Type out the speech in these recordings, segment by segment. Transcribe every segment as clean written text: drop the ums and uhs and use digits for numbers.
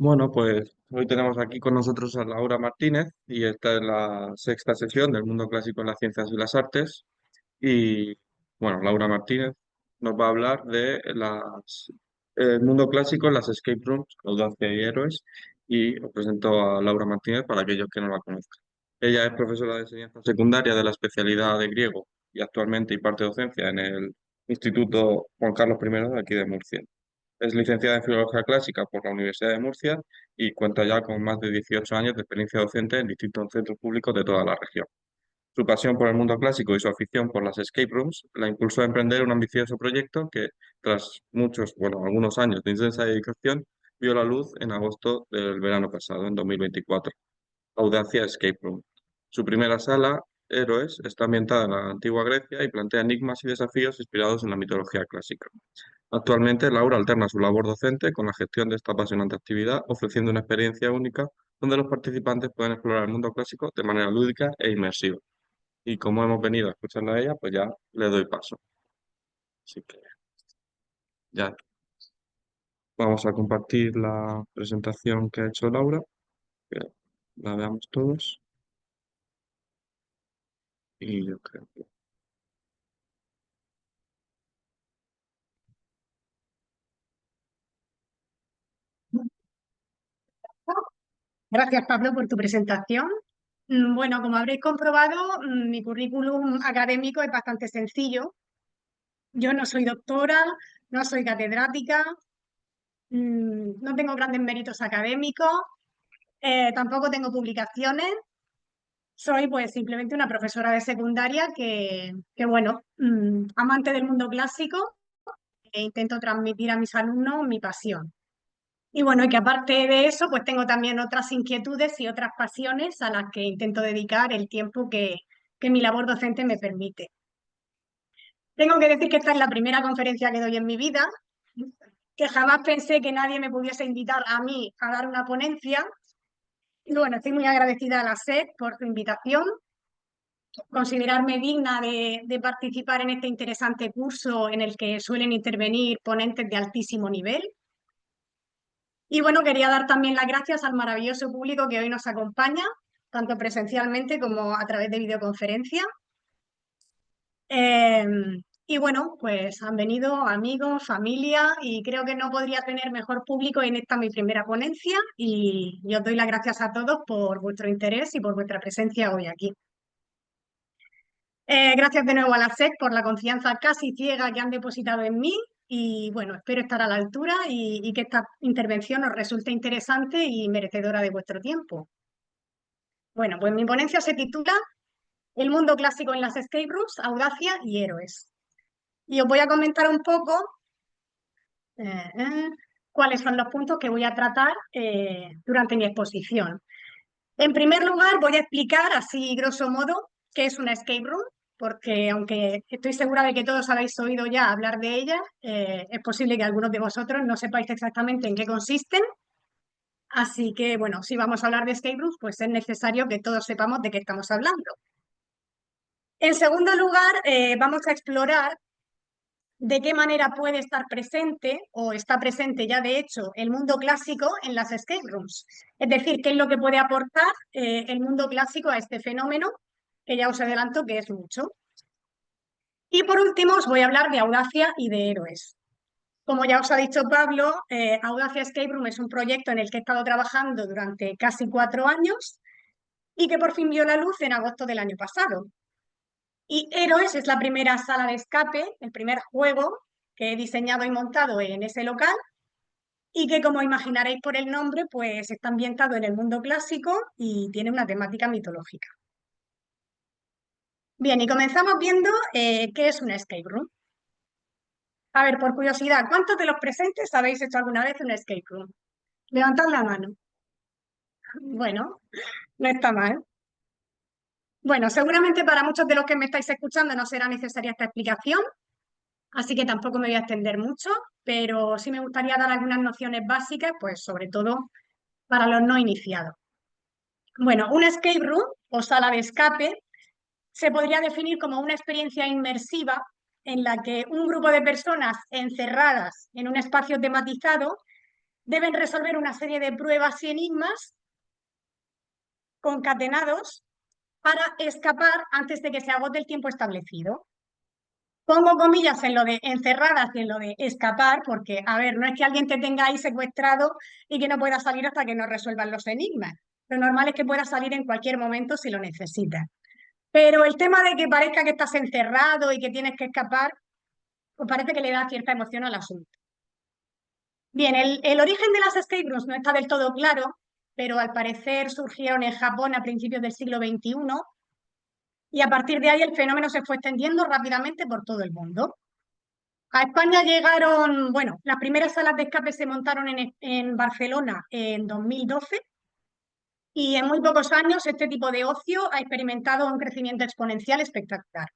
Bueno, pues hoy tenemos aquí con nosotros a Laura Martínez y esta es la sexta sesión del Mundo Clásico en las Ciencias y las Artes. Y bueno, Laura Martínez nos va a hablar de el mundo clásico en las escape rooms, Audacia y Héroes. Y os presento a Laura Martínez para aquellos que no la conozcan. Ella es profesora de enseñanza secundaria de la especialidad de griego y actualmente imparte docencia en el Instituto Juan Carlos I de aquí de Murcia. Es licenciada en Filología Clásica por la Universidad de Murcia y cuenta ya con más de 18 años de experiencia docente en distintos centros públicos de toda la región. Su pasión por el mundo clásico y su afición por las escape rooms la impulsó a emprender un ambicioso proyecto que, tras algunos años de intensa dedicación, vio la luz en agosto del verano pasado, en 2024. Audacia Escape Room. Su primera sala, Héroes, está ambientada en la antigua Grecia y plantea enigmas y desafíos inspirados en la mitología clásica. Actualmente, Laura alterna su labor docente con la gestión de esta apasionante actividad, ofreciendo una experiencia única donde los participantes pueden explorar el mundo clásico de manera lúdica e inmersiva. Y como hemos venido a escucharla a ella, pues ya le doy paso. Así que ya vamos a compartir la presentación que ha hecho Laura, que la veamos todos. Y yo creo que... Gracias, Pablo, por tu presentación. Bueno, como habréis comprobado, mi currículum académico es bastante sencillo. Yo no soy doctora, no soy catedrática, no tengo grandes méritos académicos, tampoco tengo publicaciones. Soy pues simplemente una profesora de secundaria bueno, amante del mundo clásico e intento transmitir a mis alumnos mi pasión. Y bueno, y que aparte de eso, pues tengo también otras inquietudes y otras pasiones a las que intento dedicar el tiempo que mi labor docente me permite. Tengo que decir que esta es la primera conferencia que doy en mi vida, que jamás pensé que nadie me pudiese invitar a mí a dar una ponencia. Y bueno, estoy muy agradecida a la SED por su invitación, considerarme digna de participar en este interesante curso en el que suelen intervenir ponentes de altísimo nivel. Y bueno, quería dar también las gracias al maravilloso público que hoy nos acompaña, tanto presencialmente como a través de videoconferencia. Eh, y bueno, pues han venido amigos, familia y creo que no podría tener mejor público en esta mi primera ponencia y os doy las gracias a todos por vuestro interés y por vuestra presencia hoy aquí. Gracias de nuevo a la SEC por la confianza casi ciega que han depositado en mí y bueno, espero estar a la altura y que esta intervención os resulte interesante y merecedora de vuestro tiempo. Bueno, pues mi ponencia se titula El mundo clásico en las escape rooms, audacia y héroes. Y os voy a comentar un poco eh, eh, cuáles son los puntos que voy a tratar durante mi exposición. En primer lugar, voy a explicar así grosso modo qué es una escape room, porque aunque estoy segura de que todos habéis oído ya hablar de ella, es posible que algunos de vosotros no sepáis exactamente en qué consisten. Así que, bueno, si vamos a hablar de escape rooms, pues es necesario que todos sepamos de qué estamos hablando. En segundo lugar, vamos a explorar de qué manera puede estar presente o está presente ya de hecho el mundo clásico en las escape rooms. Es decir, qué es lo que puede aportar el mundo clásico a este fenómeno, que ya os adelanto que es mucho. Y por último os voy a hablar de audacia y de héroes. Como ya os ha dicho Pablo, Audacia Escape Room es un proyecto en el que he estado trabajando durante casi 4 años y que por fin vio la luz en agosto del año pasado. Y Héroes es la primera sala de escape, el primer juego que he diseñado y montado en ese local y que, como imaginaréis por el nombre, pues está ambientado en el mundo clásico y tiene una temática mitológica. Bien, y comenzamos viendo qué es una escape room. A ver, por curiosidad, ¿cuántos de los presentes habéis hecho alguna vez una escape room? Levantad la mano. Bueno, no está mal. Bueno, seguramente para muchos de los que me estáis escuchando no será necesaria esta explicación, así que tampoco me voy a extender mucho, pero sí me gustaría dar algunas nociones básicas, pues sobre todo para los no iniciados. Bueno, una escape room o sala de escape se podría definir como una experiencia inmersiva en la que un grupo de personas encerradas en un espacio tematizado Deben resolver una serie de pruebas y enigmas concatenados para escapar antes de que se agote el tiempo establecido. Pongo comillas en lo de encerradas y en lo de escapar, porque, a ver, no es que alguien te tenga ahí secuestrado y que no pueda salir hasta que no resuelvan los enigmas. Lo normal es que puedas salir en cualquier momento si lo necesitas. Pero el tema de que parezca que estás encerrado y que tienes que escapar, pues parece que le da cierta emoción al asunto. Bien, el origen de las escape rooms no está del todo claro, pero al parecer surgieron en Japón a principios del siglo XXI y a partir de ahí el fenómeno se fue extendiendo rápidamente por todo el mundo. A España llegaron, bueno, las primeras salas de escape se montaron en Barcelona en 2012 y en muy pocos años este tipo de ocio ha experimentado un crecimiento exponencial espectacular.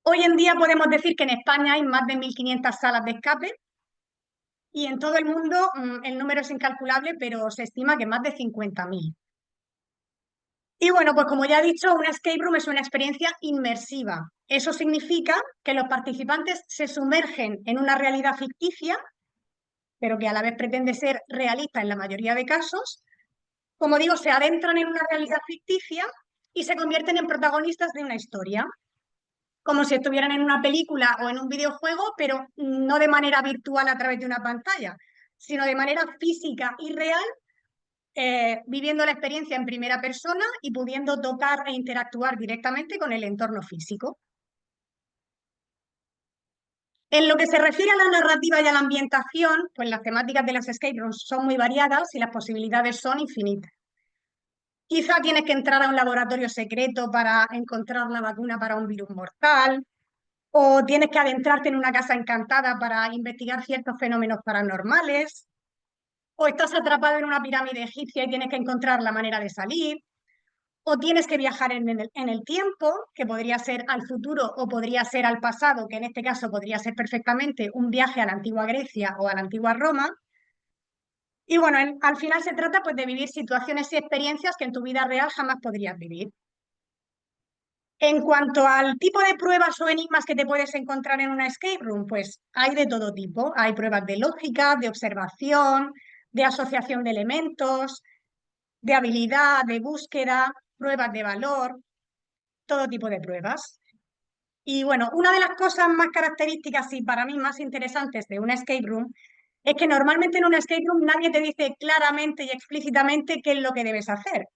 Hoy en día podemos decir que en España hay más de 1.500 salas de escape y en todo el mundo el número es incalculable, pero se estima que más de 50.000. Y bueno, pues como ya he dicho, una escape room es una experiencia inmersiva. Eso significa que los participantes se sumergen en una realidad ficticia, pero que a la vez pretende ser realista en la mayoría de casos. Como digo, se adentran en una realidad ficticia y se convierten en protagonistas de una historia, como si estuvieran en una película o en un videojuego, pero no de manera virtual a través de una pantalla, sino de manera física y real, viviendo la experiencia en primera persona y pudiendo tocar e interactuar directamente con el entorno físico. En lo que se refiere a la narrativa y a la ambientación, pues las temáticas de las escape rooms son muy variadas y las posibilidades son infinitas. Quizá tienes que entrar a un laboratorio secreto para encontrar la vacuna para un virus mortal, o tienes que adentrarte en una casa encantada para investigar ciertos fenómenos paranormales, o estás atrapado en una pirámide egipcia y tienes que encontrar la manera de salir, o tienes que viajar en el tiempo, que podría ser al futuro o podría ser al pasado, que en este caso podría ser perfectamente un viaje a la antigua Grecia o a la antigua Roma. Y bueno, al final se trata pues de vivir situaciones y experiencias que en tu vida real jamás podrías vivir. En cuanto al tipo de pruebas o enigmas que te puedes encontrar en una escape room, pues hay de todo tipo. Hay pruebas de lógica, de observación, de asociación de elementos, de habilidad, de búsqueda, pruebas de valor, todo tipo de pruebas. Y bueno, una de las cosas más características y para mí más interesantes de una escape room es que normalmente en una escape room nadie te dice claramente y explícitamente qué es lo que debes hacer,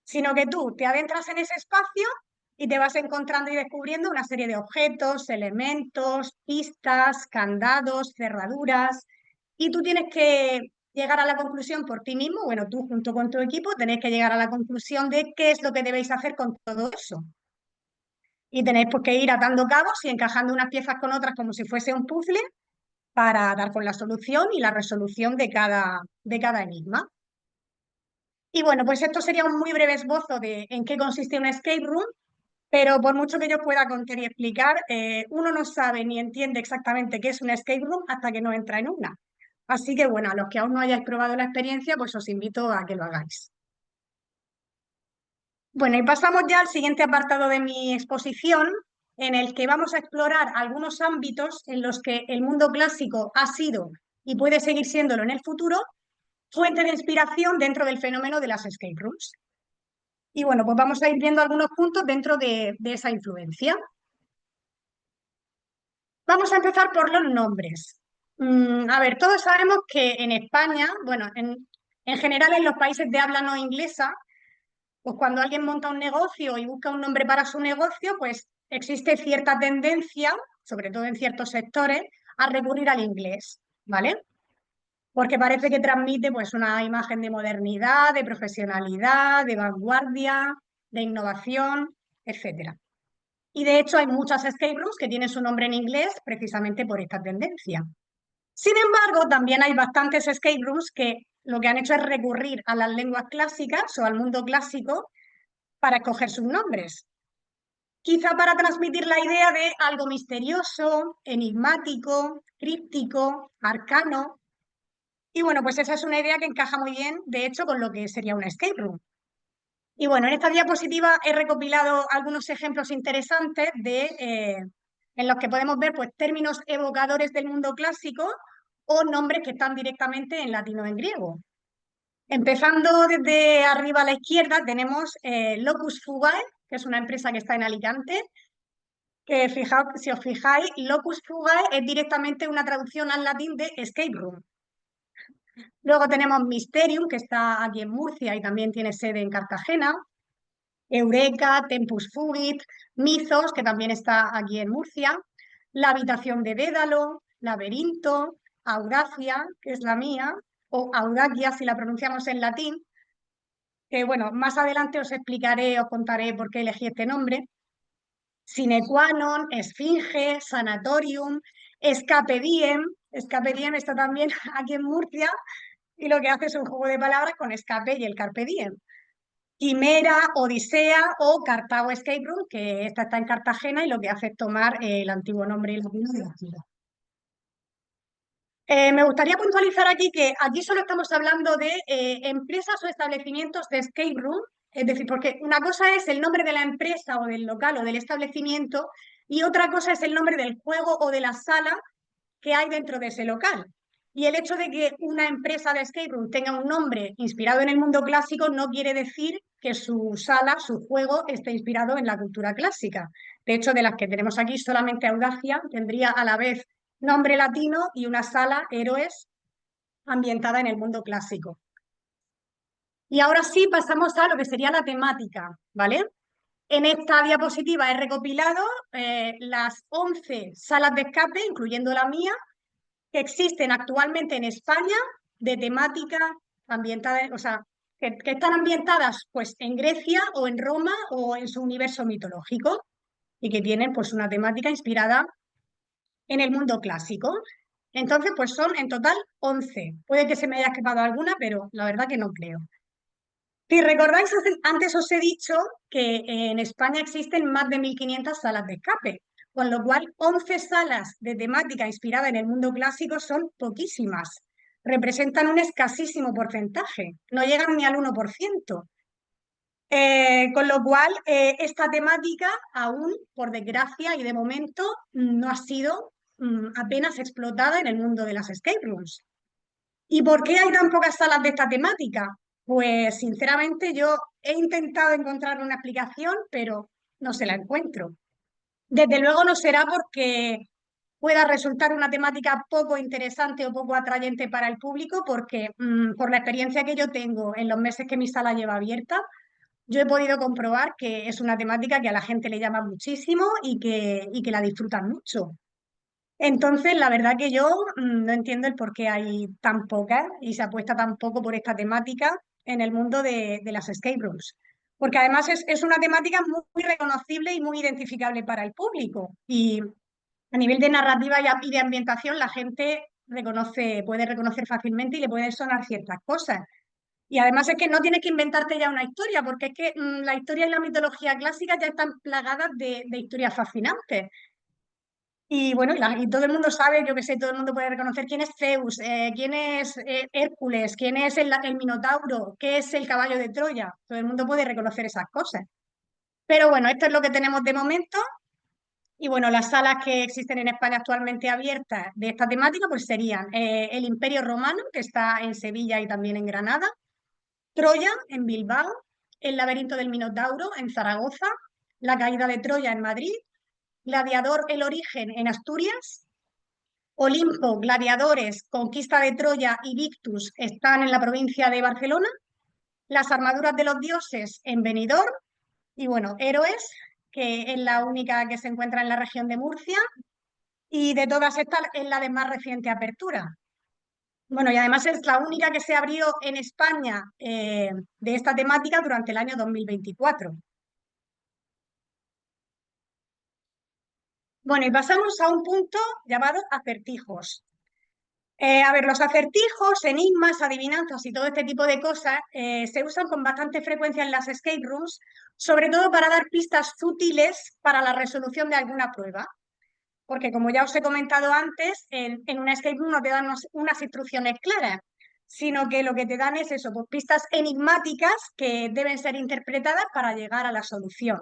sino que tú te adentras en ese espacio y te vas encontrando y descubriendo una serie de objetos, elementos, pistas, candados, cerraduras, y tú tienes que llegar a la conclusión por ti mismo, bueno, tú junto con tu equipo tenéis que llegar a la conclusión de qué es lo que debéis hacer con todo eso. Y tenéis pues, que ir atando cabos y encajando unas piezas con otras como si fuese un puzzle para dar con la solución y la resolución de cada enigma. Y bueno, pues esto sería un muy breve esbozo de en qué consiste una escape room, pero por mucho que yo pueda contar y explicar, uno no sabe ni entiende exactamente qué es una escape room hasta que no entra en una. Así que bueno, a los que aún no hayáis probado la experiencia, pues os invito a que lo hagáis. Bueno, y pasamos ya al siguiente apartado de mi exposición, en el que vamos a explorar algunos ámbitos en los que el mundo clásico ha sido y puede seguir siéndolo en el futuro, fuente de inspiración dentro del fenómeno de las escape rooms. Y bueno, pues vamos a ir viendo algunos puntos dentro de esa influencia. Vamos a empezar por los nombres. A ver, todos sabemos que en España, bueno, en general en los países de habla no inglesa, pues cuando alguien monta un negocio y busca un nombre para su negocio, pues existe cierta tendencia, sobre todo en ciertos sectores, a recurrir al inglés, ¿vale? Porque parece que transmite pues una imagen de modernidad, de profesionalidad, de vanguardia, de innovación, etcétera. Y de hecho hay muchas escape rooms que tienen su nombre en inglés precisamente por esta tendencia. Sin embargo, también hay bastantes escape rooms que lo que han hecho es recurrir a las lenguas clásicas o al mundo clásico para escoger sus nombres. Quizá para transmitir la idea de algo misterioso, enigmático, críptico, arcano. Y bueno, pues esa es una idea que encaja muy bien, de hecho, con lo que sería una escape room. Y bueno, en esta diapositiva he recopilado algunos ejemplos interesantes en los que podemos ver pues, términos evocadores del mundo clásico o nombres que están directamente en latín o en griego. Empezando desde arriba a la izquierda tenemos Locus Fugae, que es una empresa que está en Alicante, que fijaos, si os fijáis, Locus Fugae es directamente una traducción al latín de escape room. Luego tenemos Mysterium, que está aquí en Murcia y también tiene sede en Cartagena. Eureka, Tempus Fugit, Mythos, que también está aquí en Murcia. La habitación de Dédalo, Laberinto, Audacia, que es la mía, o Audacia si la pronunciamos en latín, que bueno, más adelante os explicaré, os contaré por qué elegí este nombre. Sine qua non, Esfinge, Sanatorium, Escape Diem. Escape Diem está también aquí en Murcia y lo que hace es un juego de palabras con escape y el Carpe Diem. Quimera, Odisea o Cartago Escape Room, que esta está en Cartagena y lo que hace es tomar el antiguo nombre latino de la ciudad. Me gustaría puntualizar aquí que aquí solo estamos hablando de empresas o establecimientos de escape room, es decir, porque una cosa es el nombre de la empresa o del local o del establecimiento y otra cosa es el nombre del juego o de la sala que hay dentro de ese local. Y el hecho de que una empresa de escape room tenga un nombre inspirado en el mundo clásico no quiere decir que su sala, su juego, esté inspirado en la cultura clásica. De hecho, de las que tenemos aquí, solamente Audacia tendría a la vez nombre latino y una sala, Héroes, ambientada en el mundo clásico. Y ahora sí pasamos a lo que sería la temática, ¿vale? En esta diapositiva he recopilado las 11 salas de escape, incluyendo la mía, que existen actualmente en España de temática ambientada, o sea, que están ambientadas pues en Grecia o en Roma o en su universo mitológico y que tienen pues una temática inspirada en el mundo clásico. Entonces, pues son en total 11. Puede que se me haya escapado alguna, pero la verdad que no creo. Si recordáis, antes os he dicho que en España existen más de 1.500 salas de escape, con lo cual 11 salas de temática inspirada en el mundo clásico son poquísimas. Representan un escasísimo porcentaje, no llegan ni al 1%. Con lo cual, esta temática aún, por desgracia y de momento, no ha sido apenas explotada en el mundo de las escape rooms. ¿Y por qué hay tan pocas salas de esta temática? Pues sinceramente yo he intentado encontrar una explicación, pero no se la encuentro. Desde luego no será porque pueda resultar una temática poco interesante o poco atrayente para el público, porque por la experiencia que yo tengo en los meses que mi sala lleva abierta, yo he podido comprobar que es una temática que a la gente le llama muchísimo y que la disfrutan mucho. Entonces, la verdad que yo no entiendo el por qué hay tan pocas y se apuesta tan poco por esta temática en el mundo de las escape rooms. Porque además es una temática muy reconocible y muy identificable para el público. Y a nivel de narrativa y de ambientación, la gente puede reconocer fácilmente y le pueden sonar ciertas cosas. Y además es que no tienes que inventarte ya una historia, porque es que la historia y la mitología clásica ya están plagadas de historias fascinantes. Y bueno, y todo el mundo sabe, yo que sé, todo el mundo puede reconocer quién es Zeus, quién es Hércules, quién es el Minotauro, qué es el caballo de Troya. Todo el mundo puede reconocer esas cosas. Pero bueno, esto es lo que tenemos de momento. Y bueno, las salas que existen en España actualmente abiertas de esta temática, pues serían el Imperio Romano, que está en Sevilla y también en Granada, Troya en Bilbao, el Laberinto del Minotauro en Zaragoza, la Caída de Troya en Madrid, Gladiador El Origen en Asturias, Olimpo, Gladiadores, Conquista de Troya y Victus están en la provincia de Barcelona, las Armaduras de los Dioses en Benidorm y bueno, Héroes, que es la única que se encuentra en la región de Murcia y de todas estas es la de más reciente apertura. Bueno, y además es la única que se abrió en España de esta temática durante el año 2024. Bueno, y pasamos a un punto llamado acertijos. A ver, los acertijos, enigmas, adivinanzas y todo este tipo de cosas se usan con bastante frecuencia en las escape rooms, sobre todo para dar pistas útiles para la resolución de alguna prueba. Porque como ya os he comentado antes, en una escape room no te dan unas instrucciones claras, sino que lo que te dan es eso, pues pistas enigmáticas que deben ser interpretadas para llegar a la solución.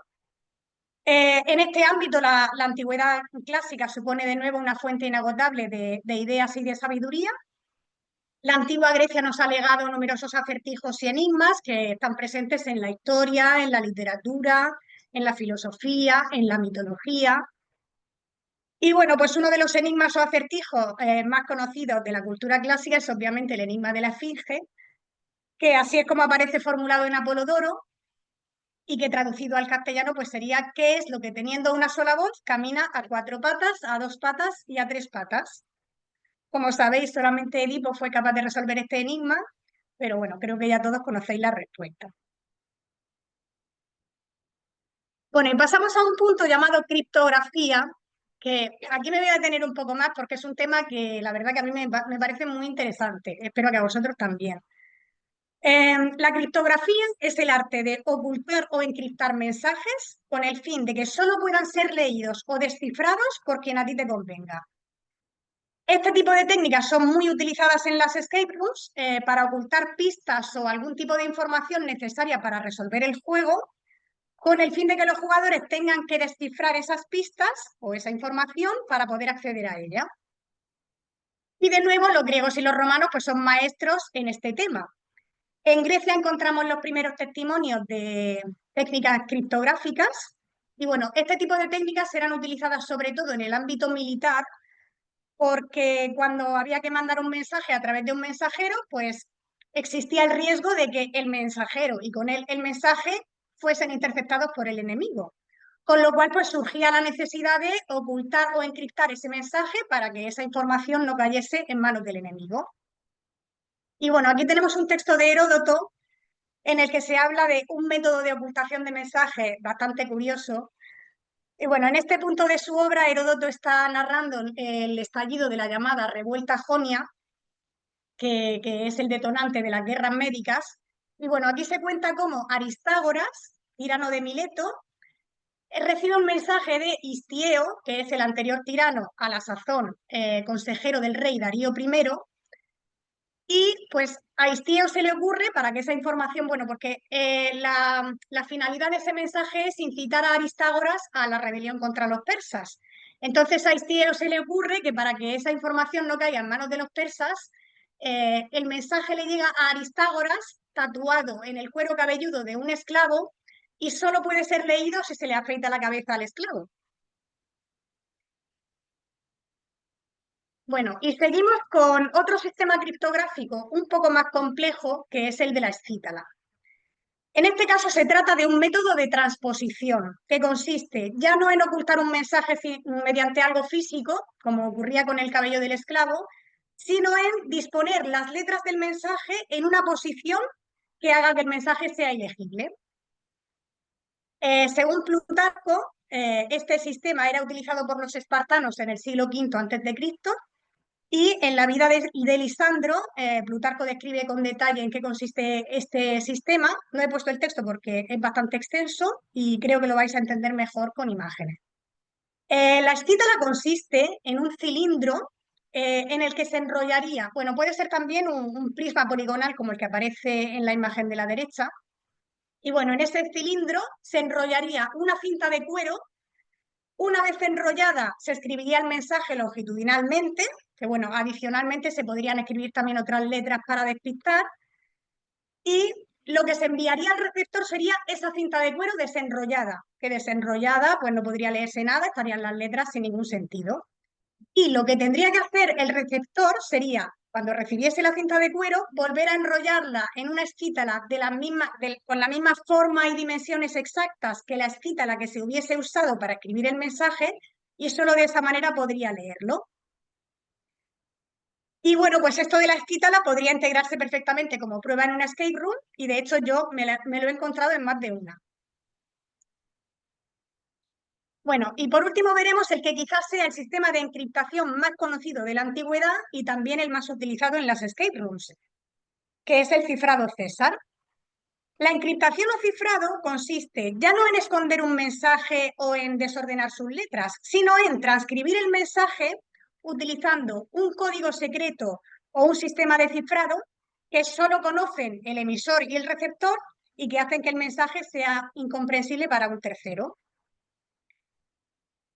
En este ámbito, la antigüedad clásica supone de nuevo una fuente inagotable de ideas y de sabiduría. La antigua Grecia nos ha legado numerosos acertijos y enigmas que están presentes en la historia, en la literatura, en la filosofía, en la mitología. Y bueno, pues uno de los enigmas o acertijos más conocidos de la cultura clásica es obviamente el enigma de la Esfinge, que así es como aparece formulado en Apolodoro y que traducido al castellano pues sería ¿qué es lo que teniendo una sola voz camina a cuatro patas, a dos patas y a tres patas? Como sabéis, solamente Edipo fue capaz de resolver este enigma, pero bueno, creo que ya todos conocéis la respuesta. Bueno, y pasamos a un punto llamado criptografía, que aquí me voy a detener un poco más porque es un tema que la verdad que a mí me parece muy interesante. Espero que a vosotros también. La criptografía es el arte de ocultar o encriptar mensajes con el fin de que solo puedan ser leídos o descifrados por quien a ti te convenga. Este tipo de técnicas son muy utilizadas en las escape rooms para ocultar pistas o algún tipo de información necesaria para resolver el juego, con el fin de que los jugadores tengan que descifrar esas pistas o esa información para poder acceder a ella. Y de nuevo, los griegos y los romanos pues, son maestros en este tema. En Grecia encontramos los primeros testimonios de técnicas criptográficas y bueno, este tipo de técnicas eran utilizadas sobre todo en el ámbito militar porque cuando había que mandar un mensaje a través de un mensajero, pues existía el riesgo de que el mensajero y con él el mensaje fuesen interceptados por el enemigo. Con lo cual, pues surgía la necesidad de ocultar o encriptar ese mensaje para que esa información no cayese en manos del enemigo. Y bueno, aquí tenemos un texto de Heródoto en el que se habla de un método de ocultación de mensajes bastante curioso. Y bueno, en este punto de su obra, Heródoto está narrando el estallido de la llamada Revuelta Jonia, que es el detonante de las guerras médicas. Y bueno, aquí se cuenta cómo Aristágoras, tirano de Mileto, recibe un mensaje de Histieo, que es el anterior tirano, a la sazón consejero del rey Darío I, y pues a Histieo se le ocurre para que esa información, bueno, porque la finalidad de ese mensaje es incitar a Aristágoras a la rebelión contra los persas. Entonces a Histieo se le ocurre que para que esa información no caiga en manos de los persas, el mensaje le llega a Aristágoras tatuado en el cuero cabelludo de un esclavo y solo puede ser leído si se le afeita la cabeza al esclavo. Bueno, y seguimos con otro sistema criptográfico un poco más complejo, que es el de la escítala. En este caso se trata de un método de transposición que consiste ya no en ocultar un mensaje mediante algo físico, como ocurría con el cabello del esclavo, sino en disponer las letras del mensaje en una posición que haga que el mensaje sea ilegible. Según Plutarco, este sistema era utilizado por los espartanos en el siglo V a.C. Y en la vida de Lisandro, Plutarco describe con detalle en qué consiste este sistema. No he puesto el texto porque es bastante extenso y creo que lo vais a entender mejor con imágenes. La escítala consiste en un cilindro en el que se enrollaría, bueno, puede ser también un prisma poligonal como el que aparece en la imagen de la derecha. Y bueno, en ese cilindro se enrollaría una cinta de cuero. Una vez enrollada, se escribiría el mensaje longitudinalmente, que bueno, adicionalmente se podrían escribir también otras letras para despistar, y lo que se enviaría al receptor sería esa cinta de cuero desenrollada, que desenrollada pues no podría leerse nada, estarían las letras sin ningún sentido. Y lo que tendría que hacer el receptor sería, cuando recibiese la cinta de cuero, volver a enrollarla en una escítala con la misma forma y dimensiones exactas que la escítala que se hubiese usado para escribir el mensaje, y solo de esa manera podría leerlo. Y bueno, pues esto de la escítala podría integrarse perfectamente como prueba en una escape room, y de hecho yo me lo he encontrado en más de una. Bueno, y por último veremos el que quizás sea el sistema de encriptación más conocido de la antigüedad y también el más utilizado en las escape rooms, que es el cifrado César. La encriptación o cifrado consiste ya no en esconder un mensaje o en desordenar sus letras, sino en transcribir el mensaje utilizando un código secreto o un sistema de cifrado que solo conocen el emisor y el receptor y que hacen que el mensaje sea incomprensible para un tercero.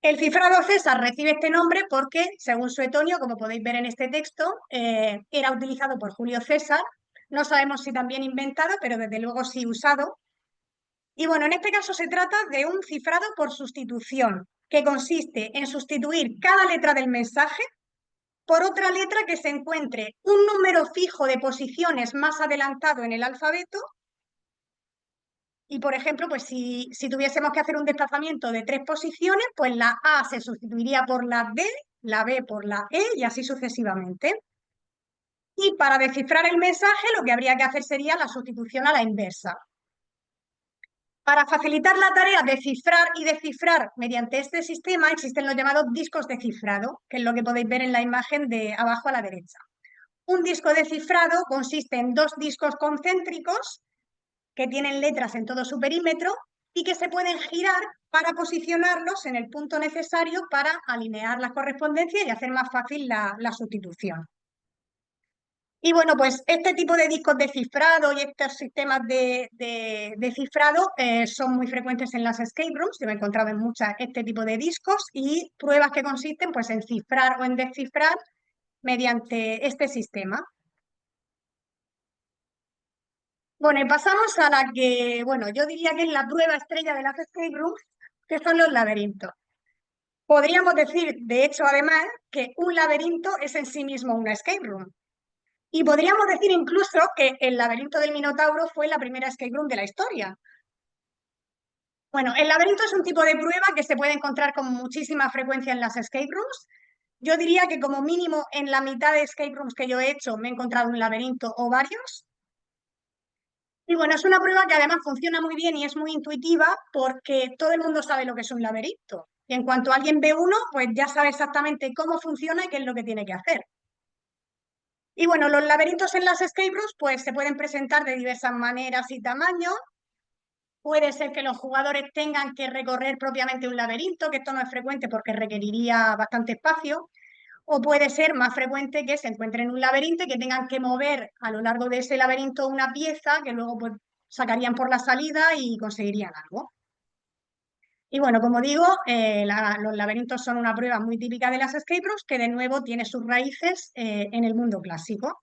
El cifrado César recibe este nombre porque, según Suetonio, como podéis ver en este texto, era utilizado por Julio César. No sabemos si también inventado, pero desde luego sí usado. Y bueno, en este caso se trata de un cifrado por sustitución, que consiste en sustituir cada letra del mensaje por otra letra que se encuentre un número fijo de posiciones más adelantado en el alfabeto. Y, por ejemplo, pues si tuviésemos que hacer un desplazamiento de 3 posiciones, pues la A se sustituiría por la D, la B por la E y así sucesivamente. Y para descifrar el mensaje, lo que habría que hacer sería la sustitución a la inversa. Para facilitar la tarea de cifrar y descifrar mediante este sistema, existen los llamados discos de cifrado, que es lo que podéis ver en la imagen de abajo a la derecha. Un disco de cifrado consiste en 2 discos concéntricos que tienen letras en todo su perímetro y que se pueden girar para posicionarlos en el punto necesario para alinear las correspondencias y hacer más fácil la sustitución. Y bueno, pues este tipo de discos de cifrado y estos sistemas de cifrado son muy frecuentes en las escape rooms. Yo me he encontrado en muchas este tipo de discos y pruebas que consisten pues, en cifrar o en descifrar mediante este sistema. Bueno, y pasamos a la que, bueno, yo diría que es la prueba estrella de las escape rooms, que son los laberintos. Podríamos decir, de hecho, además, que un laberinto es en sí mismo una escape room. Y podríamos decir incluso que el laberinto del Minotauro fue la primera escape room de la historia. Bueno, el laberinto es un tipo de prueba que se puede encontrar con muchísima frecuencia en las escape rooms. Yo diría que como mínimo en la mitad de escape rooms que yo he hecho me he encontrado un laberinto o varios. Y bueno, es una prueba que además funciona muy bien y es muy intuitiva porque todo el mundo sabe lo que es un laberinto. Y en cuanto alguien ve uno, pues ya sabe exactamente cómo funciona y qué es lo que tiene que hacer. Y bueno, los laberintos en las escape rooms pues se pueden presentar de diversas maneras y tamaños. Puede ser que los jugadores tengan que recorrer propiamente un laberinto, que esto no es frecuente porque requeriría bastante espacio. O puede ser más frecuente que se encuentren en un laberinto y que tengan que mover a lo largo de ese laberinto una pieza que luego pues, sacarían por la salida y conseguirían algo. Y bueno, como digo, los laberintos son una prueba muy típica de las escape rooms que de nuevo tiene sus raíces en el mundo clásico.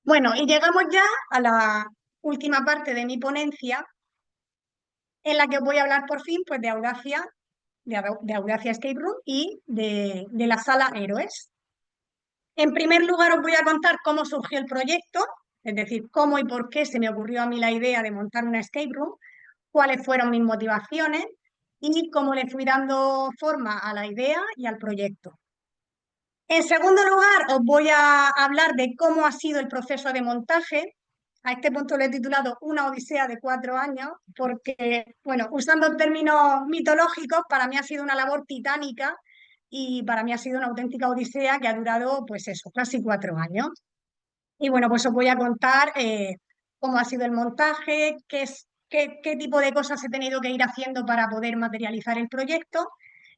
Bueno, y llegamos ya a la última parte de mi ponencia en la que os voy a hablar por fin pues, de Audacia, de Audacia Escape Room y de la sala Héroes. En primer lugar, os voy a contar cómo surgió el proyecto, es decir, cómo y por qué se me ocurrió a mí la idea de montar una escape room, cuáles fueron mis motivaciones y cómo le fui dando forma a la idea y al proyecto. En segundo lugar, os voy a hablar de cómo ha sido el proceso de montaje. A este punto lo he titulado Una odisea de 4 años, porque, bueno, usando términos mitológicos, para mí ha sido una labor titánica y para mí ha sido una auténtica odisea que ha durado, pues eso, casi 4 años. Y bueno, pues os voy a contar cómo ha sido el montaje, qué tipo de cosas he tenido que ir haciendo para poder materializar el proyecto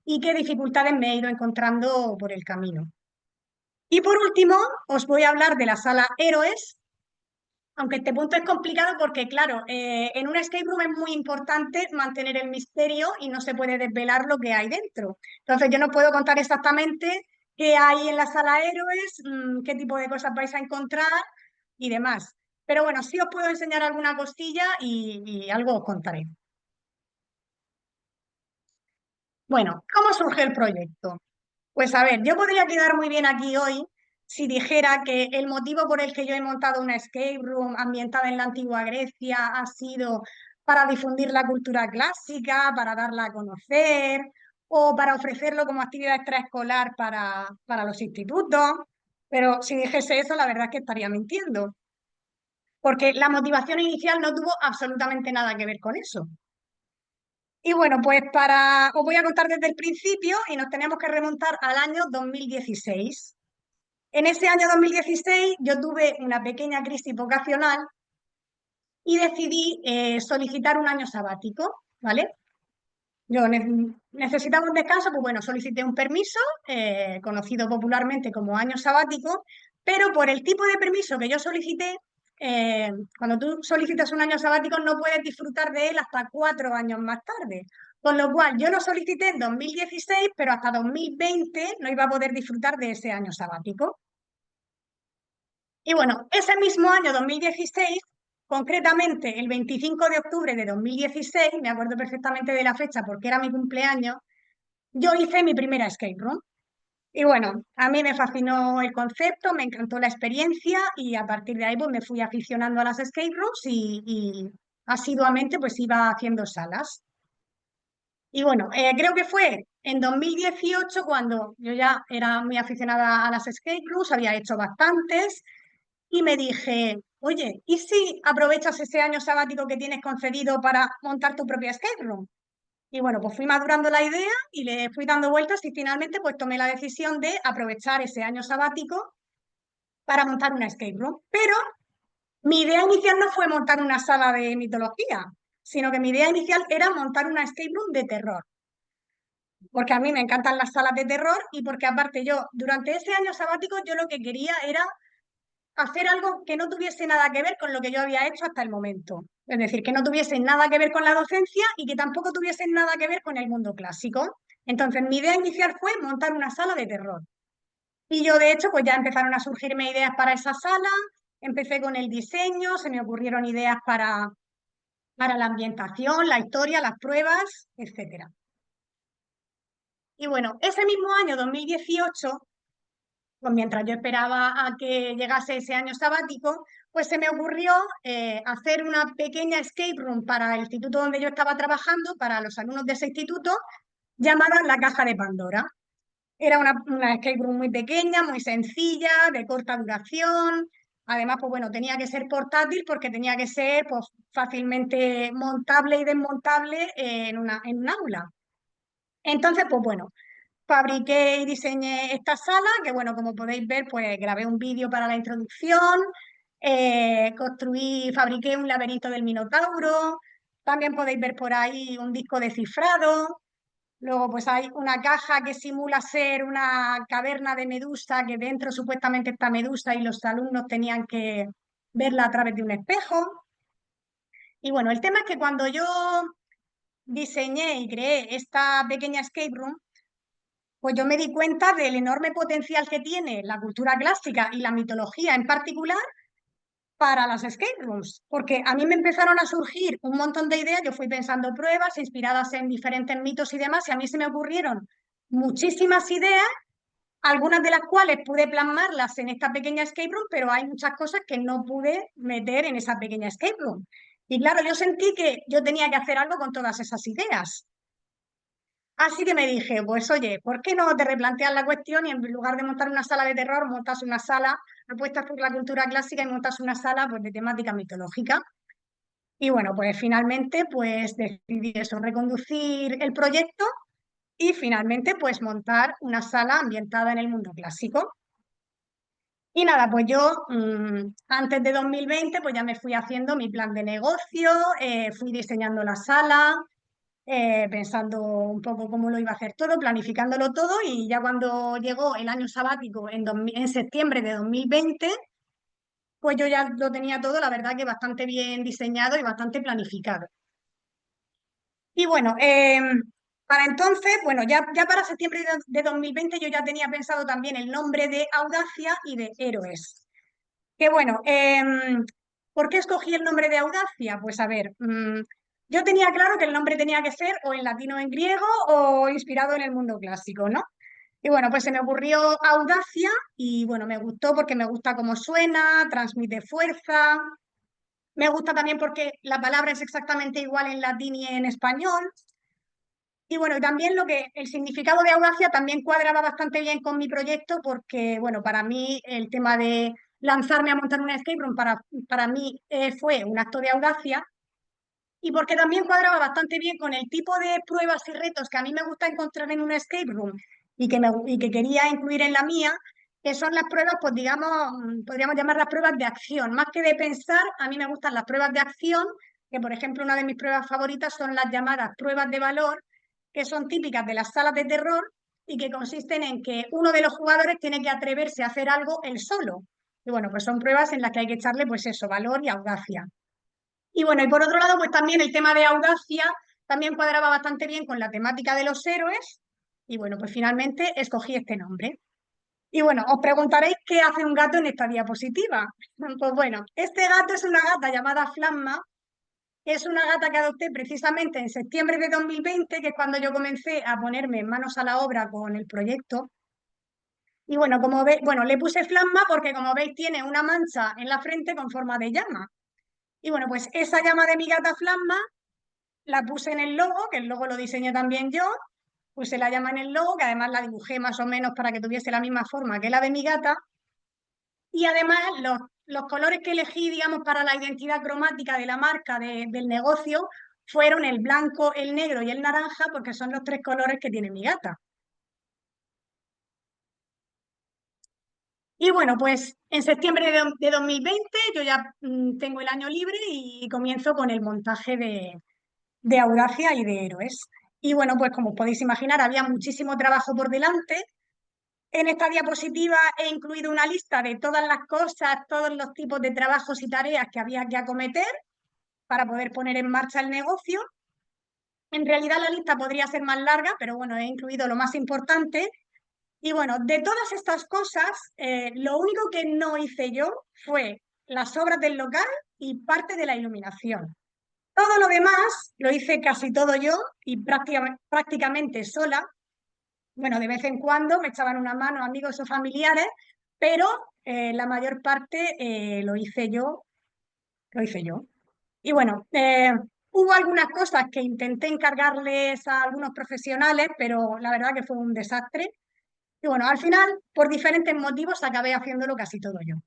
y qué dificultades me he ido encontrando por el camino. Y por último, os voy a hablar de la sala Héroes, aunque este punto es complicado porque, claro, en una escape room es muy importante mantener el misterio y no se puede desvelar lo que hay dentro. Entonces, yo no puedo contar exactamente qué hay en la sala Héroes, qué tipo de cosas vais a encontrar y demás. Pero bueno, sí os puedo enseñar alguna costilla y algo os contaré. Bueno, ¿cómo surge el proyecto? Pues a ver, yo podría quedar muy bien aquí hoy si dijera que el motivo por el que yo he montado una escape room ambientada en la antigua Grecia ha sido para difundir la cultura clásica, para darla a conocer o para ofrecerlo como actividad extraescolar para los institutos. Pero si dijese eso, la verdad es que estaría mintiendo, porque la motivación inicial no tuvo absolutamente nada que ver con eso. Y bueno, pues os voy a contar desde el principio y nos tenemos que remontar al año 2016. En ese año 2016 yo tuve una pequeña crisis vocacional y decidí solicitar un año sabático, ¿vale? Yo necesitaba un descanso, pues bueno, solicité un permiso, conocido popularmente como año sabático, pero por el tipo de permiso que yo solicité, cuando tú solicitas un año sabático no puedes disfrutar de él hasta 4 años más tarde, Con lo cual, yo lo solicité en 2016, pero hasta 2020 no iba a poder disfrutar de ese año sabático. Y bueno, ese mismo año 2016, concretamente el 25 de octubre de 2016, me acuerdo perfectamente de la fecha porque era mi cumpleaños, yo hice mi primera escape room. Y bueno, a mí me fascinó el concepto, me encantó la experiencia y a partir de ahí pues me fui aficionando a las escape rooms y asiduamente pues iba haciendo salas. Y bueno, creo que fue en 2018 cuando yo ya era muy aficionada a las escape rooms, había hecho bastantes y me dije, oye, ¿y si aprovechas ese año sabático que tienes concedido para montar tu propia escape room? Y bueno, pues fui madurando la idea y le fui dando vueltas y finalmente pues tomé la decisión de aprovechar ese año sabático para montar una escape room. Pero mi idea inicial no fue montar una sala de mitología, sino que mi idea inicial era montar una escape room de terror. Porque a mí me encantan las salas de terror y porque aparte yo, durante ese año sabático, yo lo que quería era hacer algo que no tuviese nada que ver con lo que yo había hecho hasta el momento. Es decir, que no tuviese nada que ver con la docencia y que tampoco tuviese nada que ver con el mundo clásico. Entonces, mi idea inicial fue montar una sala de terror. Y yo, de hecho, pues ya empezaron a surgirme ideas para esa sala, empecé con el diseño, se me ocurrieron ideas para la ambientación, la historia, las pruebas, etcétera. Y bueno, ese mismo año, 2018, pues mientras yo esperaba a que llegase ese año sabático, pues se me ocurrió hacer una pequeña escape room para el instituto donde yo estaba trabajando, para los alumnos de ese instituto, llamada La Caja de Pandora. Era una escape room muy pequeña, muy sencilla, de corta duración. Además, pues bueno, tenía que ser portátil porque tenía que ser pues, fácilmente montable y desmontable en un aula. Entonces, pues bueno, fabriqué y diseñé esta sala, que bueno, como podéis ver, pues grabé un vídeo para la introducción, fabriqué un laberinto del Minotauro, también podéis ver por ahí un disco de cifrado, luego pues hay una caja que simula ser una caverna de Medusa, que dentro supuestamente está Medusa y los alumnos tenían que verla a través de un espejo. Y bueno, el tema es que cuando yo diseñé y creé esta pequeña escape room, pues yo me di cuenta del enorme potencial que tiene la cultura clásica y la mitología en particular para las escape rooms, porque a mí me empezaron a surgir un montón de ideas, yo fui pensando pruebas inspiradas en diferentes mitos y demás, y a mí se me ocurrieron muchísimas ideas, algunas de las cuales pude plasmarlas en esta pequeña escape room, pero hay muchas cosas que no pude meter en esa pequeña escape room. Y claro, yo sentí que yo tenía que hacer algo con todas esas ideas. Así que me dije, pues oye, ¿por qué no te replanteas la cuestión y en lugar de montar una sala de terror, montas una sala apuestas por la cultura clásica y montas una sala pues, de temática mitológica? Y bueno, pues finalmente pues decidí eso, reconducir el proyecto y finalmente pues montar una sala ambientada en el mundo clásico. Y nada, pues yo antes de 2020 pues ya me fui haciendo mi plan de negocio, fui diseñando la sala, pensando un poco cómo lo iba a hacer todo, planificándolo todo y ya cuando llegó el año sabático en septiembre de 2020, pues yo ya lo tenía todo, la verdad que bastante bien diseñado y bastante planificado. Y bueno, para entonces, bueno, ya para septiembre de 2020 yo ya tenía pensado también el nombre de Audacia y de Héroes. Que bueno, ¿por qué escogí el nombre de Audacia? Pues a ver, yo tenía claro que el nombre tenía que ser o en latino o en griego o inspirado en el mundo clásico, ¿no? Y bueno, pues se me ocurrió Audacia y bueno, me gustó porque me gusta cómo suena, transmite fuerza, me gusta también porque la palabra es exactamente igual en latín y en español. Y bueno, también el significado de audacia también cuadraba bastante bien con mi proyecto porque, bueno, para mí el tema de lanzarme a montar una escape room para mí fue un acto de audacia y porque también cuadraba bastante bien con el tipo de pruebas y retos que a mí me gusta encontrar en una escape room y que quería incluir en la mía, que son las pruebas, pues digamos, podríamos llamar las pruebas de acción. Más que de pensar, a mí me gustan las pruebas de acción, que por ejemplo una de mis pruebas favoritas son las llamadas pruebas de valor, que son típicas de las salas de terror y que consisten en que uno de los jugadores tiene que atreverse a hacer algo él solo. Y bueno, pues son pruebas en las que hay que echarle, pues eso, valor y audacia. Y bueno, y por otro lado, pues también el tema de audacia también cuadraba bastante bien con la temática de los héroes y bueno, pues finalmente escogí este nombre. Y bueno, os preguntaréis qué hace un gato en esta diapositiva. Pues bueno, este gato es una gata llamada Flamma, que es una gata que adopté precisamente en septiembre de 2020, que es cuando yo comencé a ponerme manos a la obra con el proyecto. Y bueno, como veis, bueno, le puse Flamma porque como veis tiene una mancha en la frente con forma de llama. Y bueno, pues esa llama de mi gata Flamma la puse en el logo, que el logo lo diseñé también yo. Puse la llama en el logo, que además la dibujé más o menos para que tuviese la misma forma que la de mi gata. Y además los colores que elegí, digamos, para la identidad cromática de la marca, del negocio, fueron el blanco, el negro y el naranja, porque son los tres colores que tiene mi gata. Y bueno, pues en septiembre de 2020 yo ya tengo el año libre y comienzo con el montaje de Audacia y de Héroes. Y bueno, pues como podéis imaginar, había muchísimo trabajo por delante. En esta diapositiva he incluido una lista de todas las cosas, todos los tipos de trabajos y tareas que había que acometer para poder poner en marcha el negocio. En realidad la lista podría ser más larga, pero bueno, he incluido lo más importante. Y bueno, de todas estas cosas, lo único que no hice yo fue las obras del local y parte de la iluminación. Todo lo demás lo hice casi todo yo y prácticamente sola. Bueno, de vez en cuando me echaban una mano amigos o familiares, pero la mayor parte lo hice yo. Y bueno, hubo algunas cosas que intenté encargarles a algunos profesionales, pero la verdad que fue un desastre. Y bueno, al final, por diferentes motivos, acabé haciéndolo casi todo yo.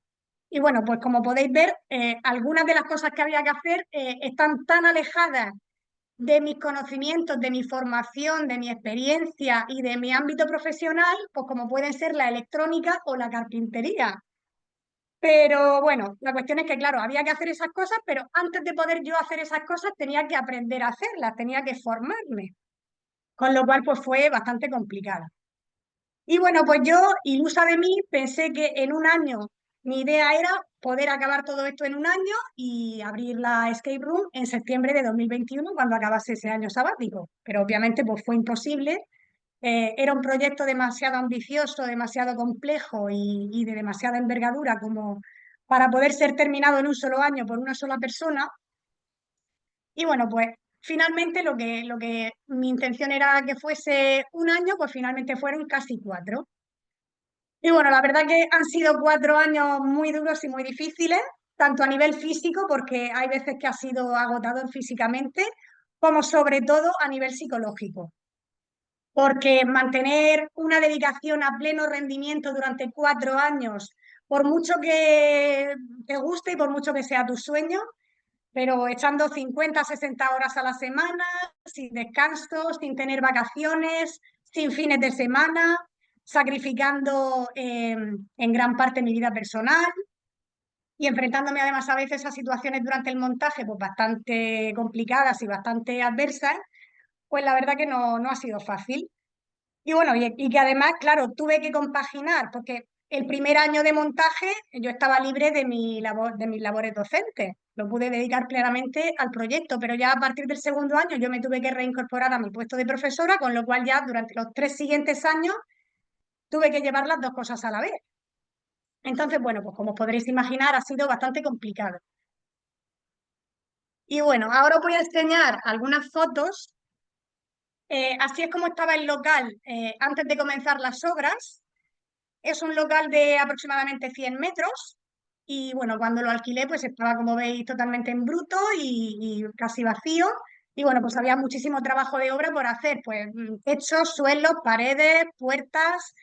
Y bueno, pues como podéis ver, algunas de las cosas que había que hacer están tan alejadas de mis conocimientos, de mi formación, de mi experiencia y de mi ámbito profesional, pues como pueden ser la electrónica o la carpintería. Pero bueno, la cuestión es que, claro, había que hacer esas cosas, pero antes de poder yo hacer esas cosas tenía que aprender a hacerlas, tenía que formarme, con lo cual pues fue bastante complicada. Y bueno, pues yo, ilusa de mí, pensé que en un año mi idea era poder acabar todo esto en un año y abrir la escape room en septiembre de 2021 cuando acabase ese año sabático. Pero obviamente pues fue imposible. Era un proyecto demasiado ambicioso, demasiado complejo y de demasiada envergadura como para poder ser terminado en un solo año por una sola persona. Y bueno, pues finalmente lo que mi intención era que fuese un año, pues finalmente fueron casi 4. Y bueno, la verdad que han sido 4 años muy duros y muy difíciles, tanto a nivel físico, porque hay veces que ha sido agotador físicamente, como sobre todo a nivel psicológico. Porque mantener una dedicación a pleno rendimiento durante 4 años, por mucho que te guste y por mucho que sea tu sueño, pero echando 50, 60 horas a la semana, sin descanso, sin tener vacaciones, sin fines de semana, sacrificando en gran parte mi vida personal y enfrentándome además a veces a situaciones durante el montaje pues bastante complicadas y bastante adversas, pues la verdad que no ha sido fácil. Y bueno, y que además, claro, tuve que compaginar, porque el primer año de montaje yo estaba libre de mis labores docentes, lo pude dedicar plenamente al proyecto, pero ya a partir del segundo año yo me tuve que reincorporar a mi puesto de profesora, con lo cual ya durante los 3 siguientes años tuve que llevar las dos cosas a la vez. Entonces, bueno, pues como podréis imaginar, ha sido bastante complicado. Y bueno, ahora os voy a enseñar algunas fotos. Así es como estaba el local antes de comenzar las obras. Es un local de aproximadamente 100 metros y bueno, cuando lo alquilé pues estaba como veis totalmente en bruto y casi vacío y bueno, pues había muchísimo trabajo de obra por hacer, pues techos, suelos, paredes, puertas,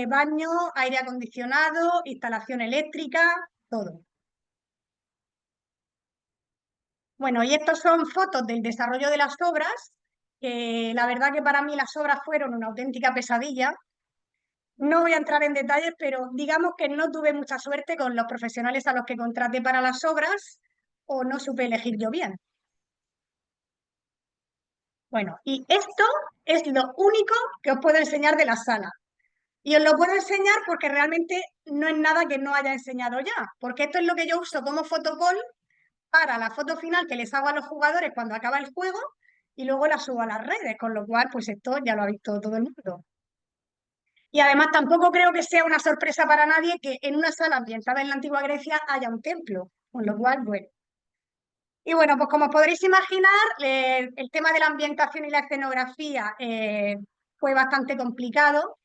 baño, aire acondicionado, instalación eléctrica, todo. Bueno, y estos son fotos del desarrollo de las obras, que la verdad que para mí las obras fueron una auténtica pesadilla. No voy a entrar en detalles, pero digamos que no tuve mucha suerte con los profesionales a los que contraté para las obras o no supe elegir yo bien. Bueno, y esto es lo único que os puedo enseñar de la sala. Y os lo puedo enseñar porque realmente no es nada que no haya enseñado ya, porque esto es lo que yo uso como fotocall para la foto final que les hago a los jugadores cuando acaba el juego y luego la subo a las redes, con lo cual, pues esto ya lo ha visto todo el mundo. Y además tampoco creo que sea una sorpresa para nadie que en una sala ambientada en la antigua Grecia haya un templo, con lo cual, bueno. Y bueno, pues como podréis imaginar, el tema de la ambientación y la escenografía fue bastante complicado,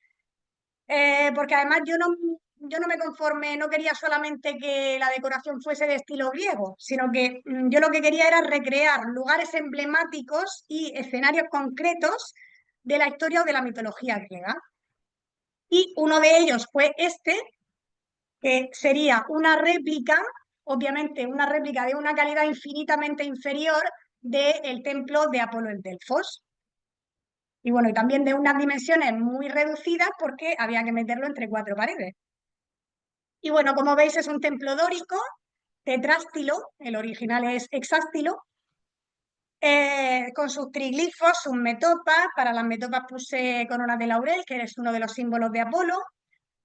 porque además yo no me conformé, no quería solamente que la decoración fuese de estilo griego, sino que yo lo que quería era recrear lugares emblemáticos y escenarios concretos de la historia o de la mitología griega. Y uno de ellos fue este, que sería una réplica, obviamente una réplica de una calidad infinitamente inferior del templo de Apolo en Delfos. Y bueno, y también de unas dimensiones muy reducidas porque había que meterlo entre cuatro paredes. Y bueno, como veis es un templo dórico, tetrástilo, el original es hexástilo, con sus triglifos, sus metopas. Para las metopas puse corona de laurel, que es uno de los símbolos de Apolo.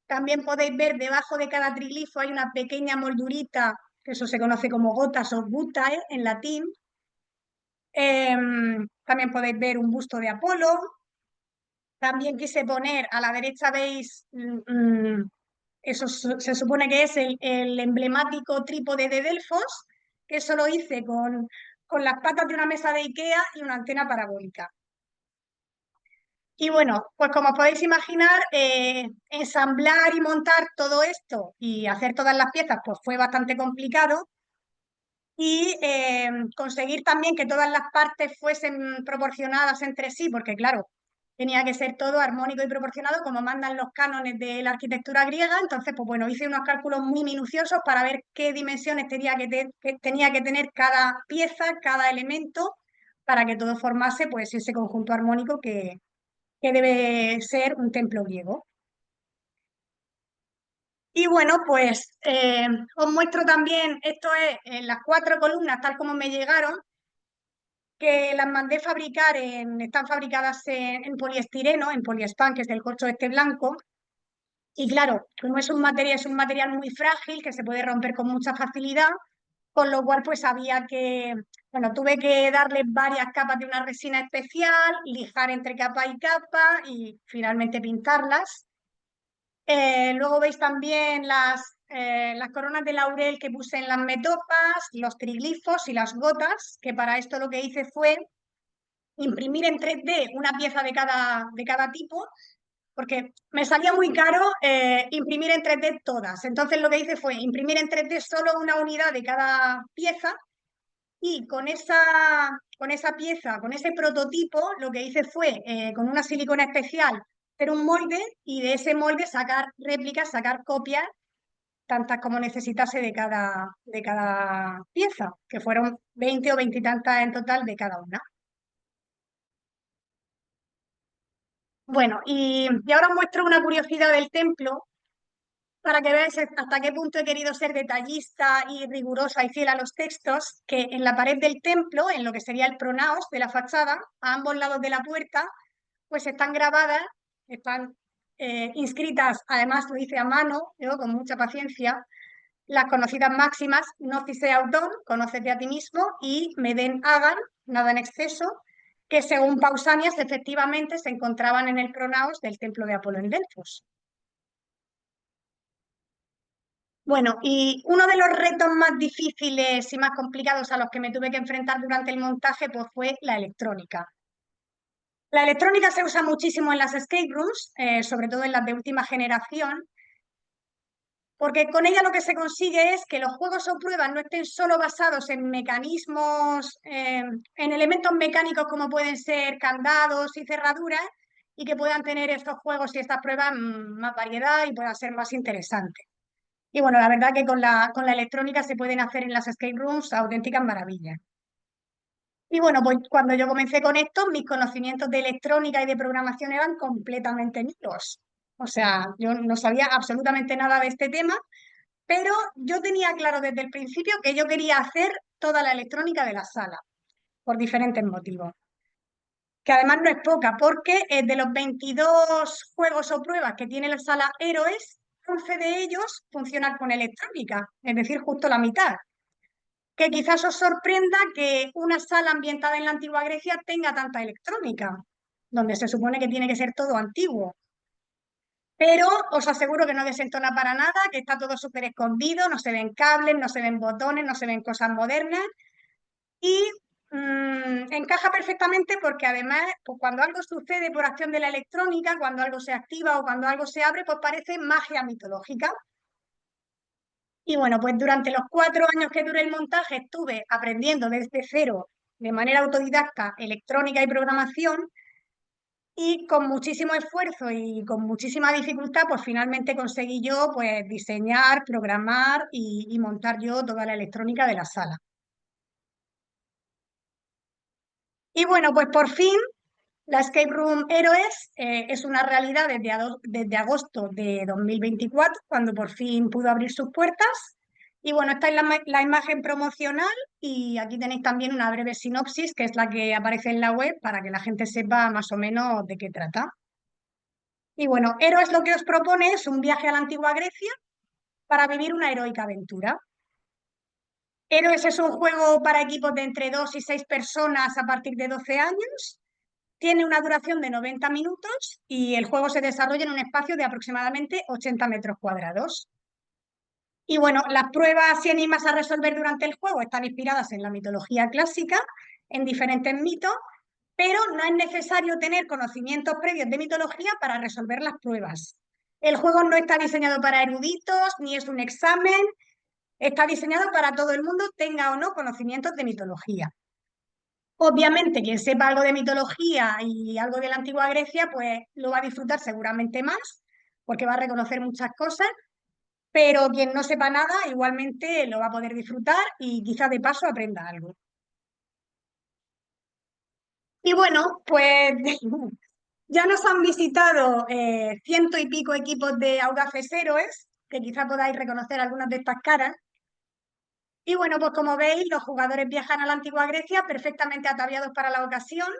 También podéis ver debajo de cada triglifo hay una pequeña moldurita, que eso se conoce como gotas o gutae en latín. También podéis ver un busto de Apolo. También quise poner, a la derecha veis, eso se supone que es el emblemático trípode de Delfos, que eso lo hice con las patas de una mesa de Ikea y una antena parabólica. Y bueno, pues como podéis imaginar, ensamblar y montar todo esto y hacer todas las piezas, pues fue bastante complicado. Y conseguir también que todas las partes fuesen proporcionadas entre sí, porque claro, tenía que ser todo armónico y proporcionado como mandan los cánones de la arquitectura griega. Entonces, pues bueno, hice unos cálculos muy minuciosos para ver qué dimensiones tenía que tener cada pieza, cada elemento, para que todo formase pues ese conjunto armónico que debe ser un templo griego. Y bueno, pues os muestro también, esto es en las cuatro columnas tal como me llegaron, que las mandé fabricar, están fabricadas en poliestireno, en poliespan, que es del corcho este blanco. Y claro, como es un material muy frágil que se puede romper con mucha facilidad, con lo cual pues había que, bueno, tuve que darle varias capas de una resina especial, lijar entre capa y capa y finalmente pintarlas. Luego veis también las coronas de laurel que puse en las metopas, los triglifos y las gotas, que para esto lo que hice fue imprimir en 3D una pieza de cada tipo, porque me salía muy caro imprimir en 3D todas. Entonces lo que hice fue imprimir en 3D solo una unidad de cada pieza y con esa pieza, con ese prototipo, lo que hice fue con una silicona especial hacer un molde y de ese molde sacar réplicas, sacar copias, tantas como necesitase de cada pieza, que fueron 20 o 20 y tantas en total de cada una. Bueno, y ahora os muestro una curiosidad del templo para que veáis hasta qué punto he querido ser detallista y rigurosa y fiel a los textos, que en la pared del templo, en lo que sería el pronaos de la fachada, a ambos lados de la puerta, pues están grabadas, están inscritas, además lo hice a mano, yo con mucha paciencia, las conocidas máximas, Gnosis auton, conócete a ti mismo, y Meden hagan, nada en exceso, que según Pausanias efectivamente se encontraban en el pronaos del templo de Apolo en Delfos. Bueno, y uno de los retos más difíciles y más complicados a los que me tuve que enfrentar durante el montaje pues, fue la electrónica. La electrónica se usa muchísimo en las escape rooms, sobre todo en las de última generación, porque con ella lo que se consigue es que los juegos o pruebas no estén solo basados en mecanismos, en elementos mecánicos como pueden ser candados y cerraduras, y que puedan tener estos juegos y estas pruebas más variedad y puedan ser más interesantes. Y bueno, la verdad que con la electrónica se pueden hacer en las escape rooms auténticas maravillas. Y bueno, pues cuando yo comencé con esto, mis conocimientos de electrónica y de programación eran completamente nulos. O sea, yo no sabía absolutamente nada de este tema, pero yo tenía claro desde el principio que yo quería hacer toda la electrónica de la sala, por diferentes motivos. Que además no es poca, porque de los 22 juegos o pruebas que tiene la sala Héroes, 11 de ellos funcionan con electrónica, es decir, justo la mitad. que quizás os sorprenda que una sala ambientada en la antigua Grecia tenga tanta electrónica, donde se supone que tiene que ser todo antiguo. Pero os aseguro que no desentona para nada, que está todo súper escondido, no se ven cables, no se ven botones, no se ven cosas modernas y encaja perfectamente porque además pues, cuando algo sucede por acción de la electrónica, cuando algo se activa o cuando algo se abre, pues parece magia mitológica. Y bueno, pues durante los 4 años que duré el montaje estuve aprendiendo desde cero, de manera autodidacta, electrónica y programación. Y con muchísimo esfuerzo y con muchísima dificultad, pues finalmente conseguí yo pues diseñar, programar y montar yo toda la electrónica de la sala. Y bueno, pues por fin la Escape Room Héroes es una realidad desde agosto de 2024, cuando por fin pudo abrir sus puertas. Y bueno, esta es la imagen promocional y aquí tenéis también una breve sinopsis, que es la que aparece en la web para que la gente sepa más o menos de qué trata. Y bueno, Héroes lo que os propone es un viaje a la antigua Grecia para vivir una heroica aventura. Héroes es un juego para equipos de entre 2 y 6 personas a partir de 12 años. Tiene una duración de 90 minutos y el juego se desarrolla en un espacio de aproximadamente 80 metros cuadrados. Y bueno, las pruebas y enigmas a resolver durante el juego están inspiradas en la mitología clásica, en diferentes mitos, pero no es necesario tener conocimientos previos de mitología para resolver las pruebas. El juego no está diseñado para eruditos, ni es un examen, está diseñado para todo el mundo, tenga o no conocimientos de mitología. Obviamente, quien sepa algo de mitología y algo de la antigua Grecia, pues lo va a disfrutar seguramente más, porque va a reconocer muchas cosas, pero quien no sepa nada, igualmente lo va a poder disfrutar y quizás de paso aprenda algo. Y bueno, pues ya nos han visitado ciento y pico equipos de Audaces Héroes, que quizá podáis reconocer algunas de estas caras. Y bueno, pues como veis, los jugadores viajan a la antigua Grecia perfectamente ataviados para la ocasión.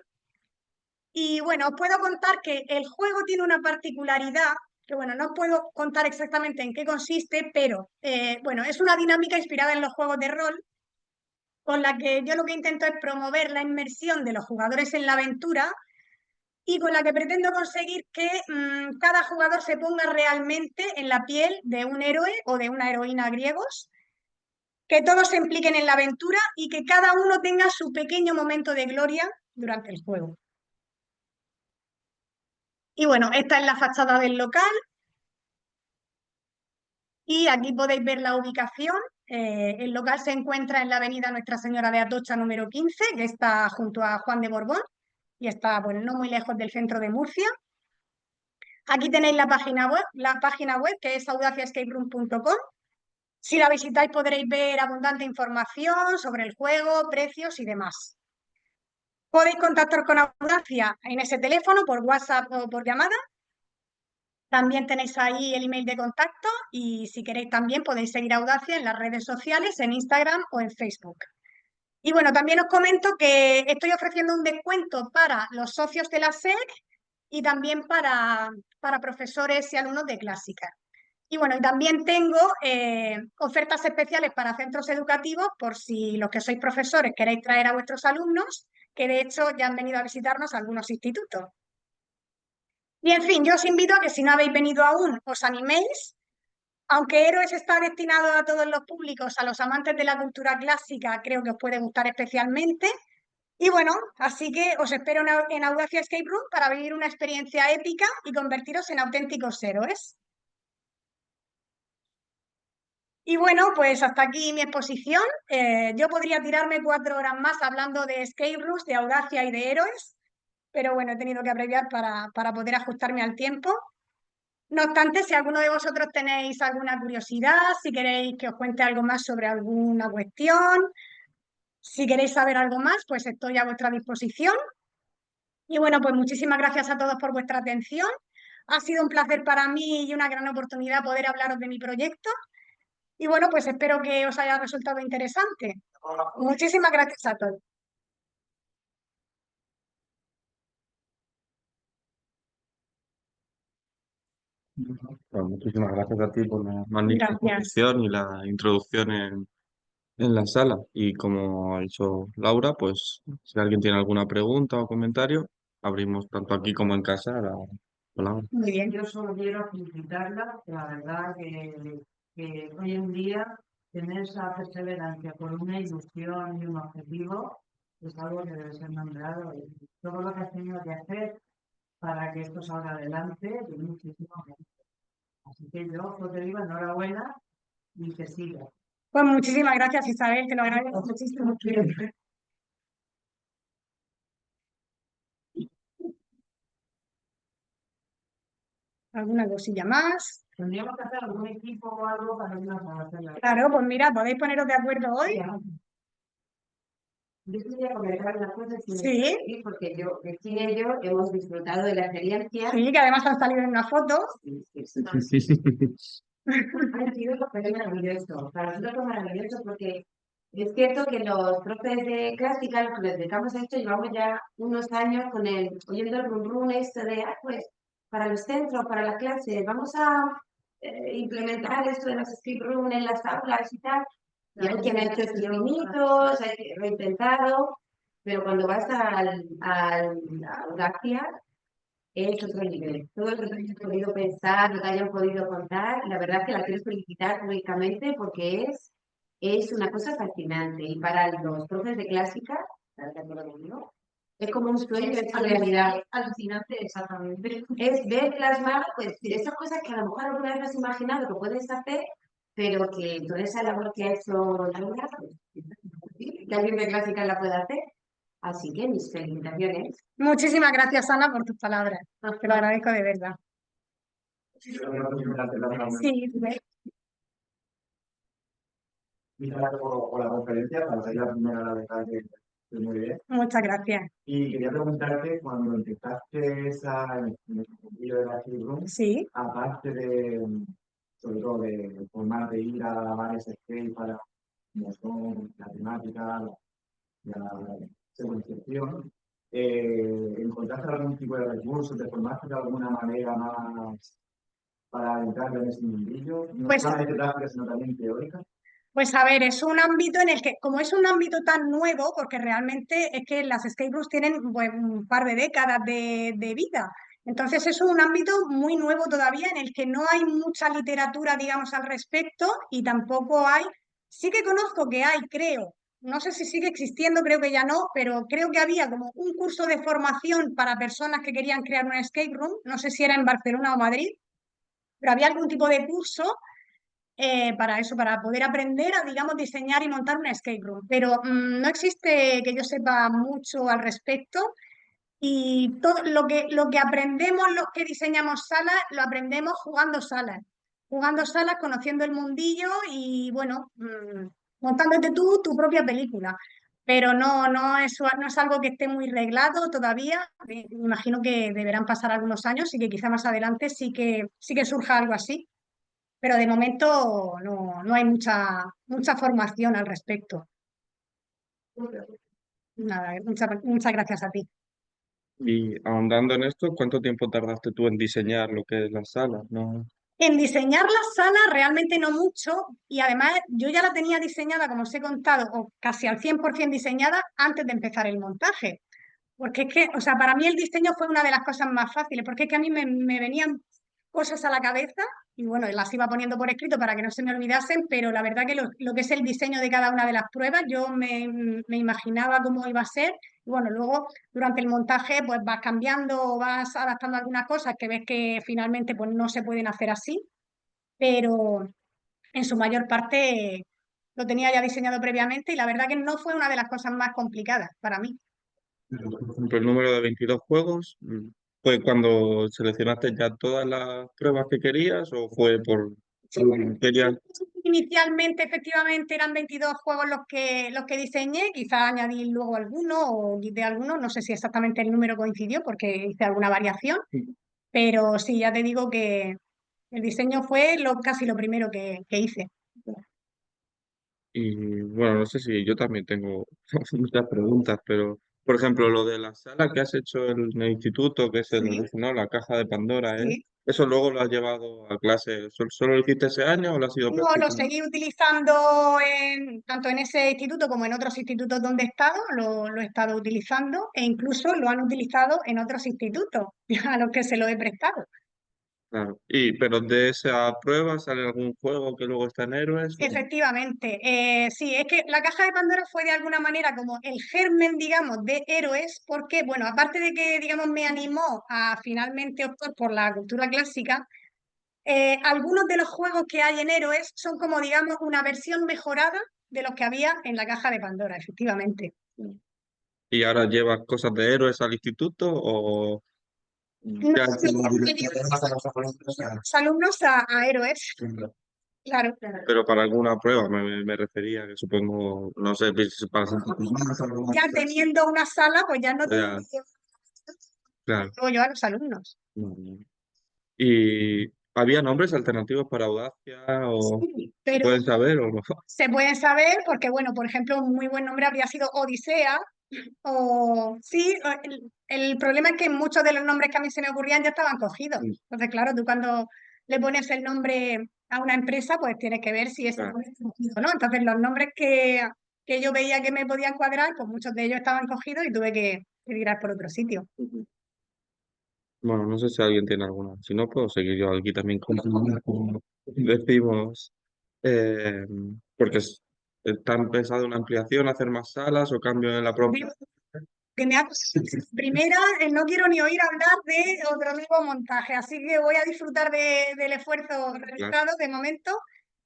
Y bueno, os puedo contar que el juego tiene una particularidad, que bueno, no os puedo contar exactamente en qué consiste, pero bueno, es una dinámica inspirada en los juegos de rol, con la que yo lo que intento es promover la inmersión de los jugadores en la aventura y con la que pretendo conseguir que cada jugador se ponga realmente en la piel de un héroe o de una heroína griegos, que todos se impliquen en la aventura y que cada uno tenga su pequeño momento de gloria durante el juego. Y bueno, esta es la fachada del local y aquí podéis ver la ubicación. El local se encuentra en la avenida Nuestra Señora de Atocha número 15, que está junto a Juan de Borbón y está bueno, no muy lejos del centro de Murcia. Aquí tenéis la página web que es audaciaescaperoom.com. Si la visitáis podréis ver abundante información sobre el juego, precios y demás. Podéis contactar con Audacia en ese teléfono por WhatsApp o por llamada. También tenéis ahí el email de contacto y si queréis también podéis seguir a Audacia en las redes sociales, en Instagram o en Facebook. Y bueno, también os comento que estoy ofreciendo un descuento para los socios de la SEC y también para profesores y alumnos de clásica. Y bueno, y también tengo ofertas especiales para centros educativos por si los que sois profesores queréis traer a vuestros alumnos, que de hecho ya han venido a visitarnos algunos institutos. Y en fin, yo os invito a que si no habéis venido aún, os animéis. Aunque Héroes está destinado a todos los públicos, a los amantes de la cultura clásica, creo que os puede gustar especialmente. Y bueno, así que os espero en Audacia Escape Room para vivir una experiencia épica y convertiros en auténticos héroes. Y bueno, pues hasta aquí mi exposición. Yo podría tirarme 4 horas más hablando de escape rooms, de audacia y de héroes, pero bueno, he tenido que abreviar para poder ajustarme al tiempo. No obstante, si alguno de vosotros tenéis alguna curiosidad, si queréis que os cuente algo más sobre alguna cuestión, si queréis saber algo más, pues estoy a vuestra disposición. Y bueno, pues muchísimas gracias a todos por vuestra atención. Ha sido un placer para mí y una gran oportunidad poder hablaros de mi proyecto. Y bueno, pues espero que os haya resultado interesante. Muchísimas gracias a todos. Pues muchísimas gracias a ti por la magnífica Gracias. exposición y la introducción en la sala. Y como ha dicho Laura, pues si alguien tiene alguna pregunta o comentario, abrimos tanto aquí como en casa la palabra. Muy bien. Yo solo quiero felicitarla, la verdad que hoy en día tener esa perseverancia por una ilusión y un objetivo es algo que debe ser nombrado y todo lo que has tenido que hacer para que esto salga adelante de muchísimo mérito. Así que yo, pues te digo, enhorabuena y que siga. Pues muchísimas gracias, Isabel, te lo agradezco muchísimo. ¿Alguna cosilla más? Tendríamos que hacer algún equipo o algo para irnos a hacerla. Claro, pues mira, podéis poneros de acuerdo hoy. Yo quería comentar una cosa, si me Sí, permitís, porque yo, Cristina y yo hemos disfrutado de la experiencia. sí, que además han salido en una foto. Ha sido súper maravilloso. Para nosotros fue maravilloso porque es cierto que los profes de clásica, los que nos dedicamos a esto, llevamos ya unos años con oyendo el rum rum esto de, pues, para los centros, para las clases, vamos a implementar esto de los escape room en las aulas y tal. Y hay quien ha hecho estos pinitos, hay que reintentado, pero cuando vas a Audacia, es otro nivel. Todo lo que hayas podido pensar, lo que hayan podido contar, la verdad es que la quiero felicitar públicamente porque es una cosa fascinante. Y para los profes de clásica, ¿estás de acuerdo conmigo? Es como un sueño hecho realidad. Alucinante, exactamente. Es ver plasmar, pues, esas cosas que a lo mejor alguna vez has imaginado que puedes hacer, pero que toda esa labor que ha hecho Laura, pues, que alguien de clásica la pueda hacer. Así que mis felicitaciones. Muchísimas gracias, Ana, por tus palabras. Te lo agradezco de verdad. Sí, Muchas gracias por la conferencia, para ser la primera la verdad que muy bien. muchas gracias. Y quería preguntarte, cuando empezaste en el mundillo de la Escape Room, Sí. aparte sobre todo de formar de ir a varias escape para como son la temática, la secuenciación, ¿encontraste algún tipo de recurso, te formaste de alguna manera más para entrar en ese mundillo? No Pues- solamente práctica, sino también teórica. Pues a ver, es un ámbito en el que, como es un ámbito tan nuevo, porque realmente es que las escape rooms tienen pues, un par de décadas de vida. Entonces es un ámbito muy nuevo todavía en el que no hay mucha literatura, digamos, al respecto y tampoco hay, sí que conozco que hay, creo, no sé si sigue existiendo, creo que ya no, pero creo que había como un curso de formación para personas que querían crear una escape room, no sé si era en Barcelona o Madrid, pero había algún tipo de curso para eso, para poder aprender a, digamos, diseñar y montar una escape room. Pero no existe que yo sepa mucho al respecto y todo lo que aprendemos, los que diseñamos salas, lo aprendemos jugando salas. Jugando salas, conociendo el mundillo y, bueno, montándote tú tu propia película. Pero no es algo que esté muy reglado todavía. Me imagino que deberán pasar algunos años y que quizá más adelante sí que surja algo así, pero de momento no hay mucha formación al respecto. Nada, muchas gracias a ti. Y ahondando en esto, ¿cuánto tiempo tardaste tú en diseñar lo que es la sala? ¿No? En diseñar la sala realmente no mucho y además yo ya la tenía diseñada, como os he contado, o casi al 100% diseñada antes de empezar el montaje. Porque es que, o sea, para mí el diseño fue una de las cosas más fáciles, porque es que a mí me venían cosas a la cabeza y bueno, las iba poniendo por escrito para que no se me olvidasen, pero la verdad que lo que es el diseño de cada una de las pruebas, yo me imaginaba cómo iba a ser y bueno, luego durante el montaje pues vas cambiando o vas adaptando algunas cosas que ves que finalmente pues no se pueden hacer así, pero en su mayor parte lo tenía ya diseñado previamente y la verdad que no fue una de las cosas más complicadas para mí. Por ejemplo, el número de 22 juegos, ¿fue cuando seleccionaste ya todas las pruebas que querías o fue por querías? Inicialmente, efectivamente, eran 22 juegos los que diseñé, quizá añadí luego alguno o quité alguno, no sé si exactamente el número coincidió porque hice alguna variación, pero sí, ya te digo que el diseño fue casi lo primero que hice. Y bueno, no sé si yo también tengo muchas preguntas, pero por ejemplo, lo de la sala que has hecho en el instituto, que es el Sí, original, la caja de Pandora, ¿eh? sí. ¿Eso luego lo has llevado a clase? ¿Solo lo hiciste ese año o lo has ido No, lo practicando? seguí utilizando tanto en ese instituto como en otros institutos donde he estado, lo he estado utilizando e incluso lo han utilizado en otros institutos a los que se lo he prestado. Claro. Pero de esa prueba sale algún juego que luego está en Héroes. Efectivamente, sí, es que la caja de Pandora fue de alguna manera como el germen, digamos, de Héroes, porque, bueno, aparte de que, digamos, me animó a finalmente optar por la cultura clásica, algunos de los juegos que hay en Héroes son como, digamos, una versión mejorada de los que había en la caja de Pandora, efectivamente. ¿Y ahora llevas cosas de Héroes al instituto o No, ya tienes los alumnos a Héroes, claro. pero para alguna prueba me refería, que supongo, no sé, para Ya teniendo una sala, pues ya no tengo Ya, que llevar claro. yo a los alumnos. Mm. ¿Y había nombres alternativos para Audacia o Sí, se pero pueden saber o no? se pueden saber porque, bueno, por ejemplo, un muy buen nombre habría sido Odisea, o sí, el problema es que muchos de los nombres que a mí se me ocurrían ya estaban cogidos. Entonces, claro, tú cuando le pones el nombre a una empresa, pues tienes que ver si ese Claro. nombre está cogido, ¿no? Entonces, los nombres que yo veía que me podían cuadrar, pues muchos de ellos estaban cogidos y tuve que tirar por otro sitio. Bueno, no sé si alguien tiene alguna. Si no, puedo seguir yo aquí también con como decimos. eh, porque está empezando una ampliación, hacer más salas o cambio en la propia. Que me ha primera, no quiero ni oír hablar de otro nuevo montaje, así que voy a disfrutar del esfuerzo Claro. realizado de momento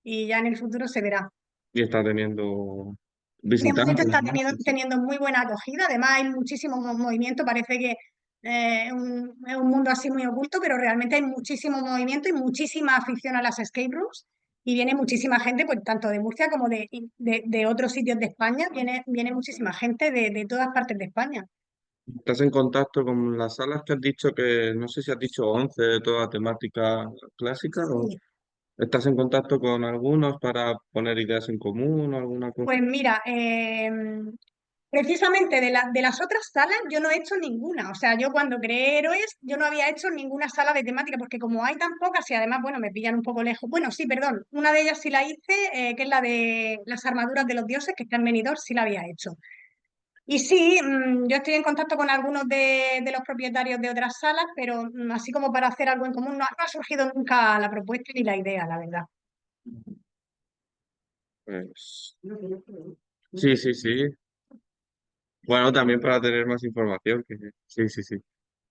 y ya en el futuro se verá. Y está teniendo De momento visitantes, está ¿no? teniendo muy buena acogida, además hay muchísimo movimiento, parece que es un mundo así muy oculto, pero realmente hay muchísimo movimiento y muchísima afición a las escape rooms y viene muchísima gente, pues tanto de Murcia como de otros sitios de España, viene muchísima gente de todas partes de España. ¿Estás en contacto con las salas que has dicho que, no sé si has dicho 11 de toda temática clásica o Sí. estás en contacto con algunos para poner ideas en común o alguna cosa? Pues mira, precisamente de las otras salas yo no he hecho ninguna. O sea, yo cuando creé Héroes, yo no había hecho ninguna sala de temática, porque como hay tan pocas y además, bueno, me pillan un poco lejos. Bueno, sí, perdón. Una de ellas sí la hice, que es la de las armaduras de los dioses, que está en Benidorm, sí la había hecho. Y sí, yo estoy en contacto con algunos de los propietarios de otras salas, pero así como para hacer algo en común, no ha surgido nunca la propuesta ni la idea, la verdad. Pues, sí, sí, sí. Bueno, también para tener más información. Sí, sí, sí.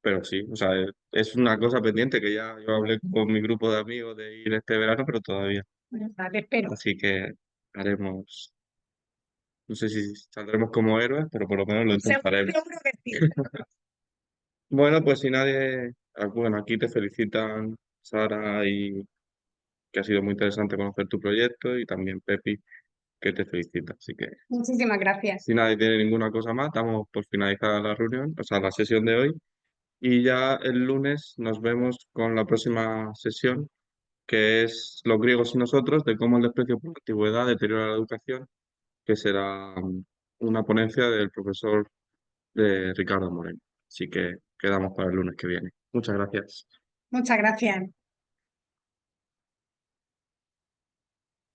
Pero sí, o sea, es una cosa pendiente que ya yo hablé con mi grupo de amigos de ir este verano, pero todavía. O sea, te espero. Así que haremos, no sé si saldremos como héroes, pero por lo menos lo intentaremos. Seguro que sí. Bueno, pues si nadie, bueno, aquí te felicitan Sara y que ha sido muy interesante conocer tu proyecto y también Pepi que te felicita. Así que Muchísimas gracias. si nadie tiene ninguna cosa más, damos por finalizada la reunión, o sea, la sesión de hoy. Y ya el lunes nos vemos con la próxima sesión, que es Los griegos y nosotros, de cómo el desprecio por la antigüedad deteriora la educación, que será una ponencia del profesor de Ricardo Moreno. Así que quedamos para el lunes que viene. Muchas gracias. Muchas gracias.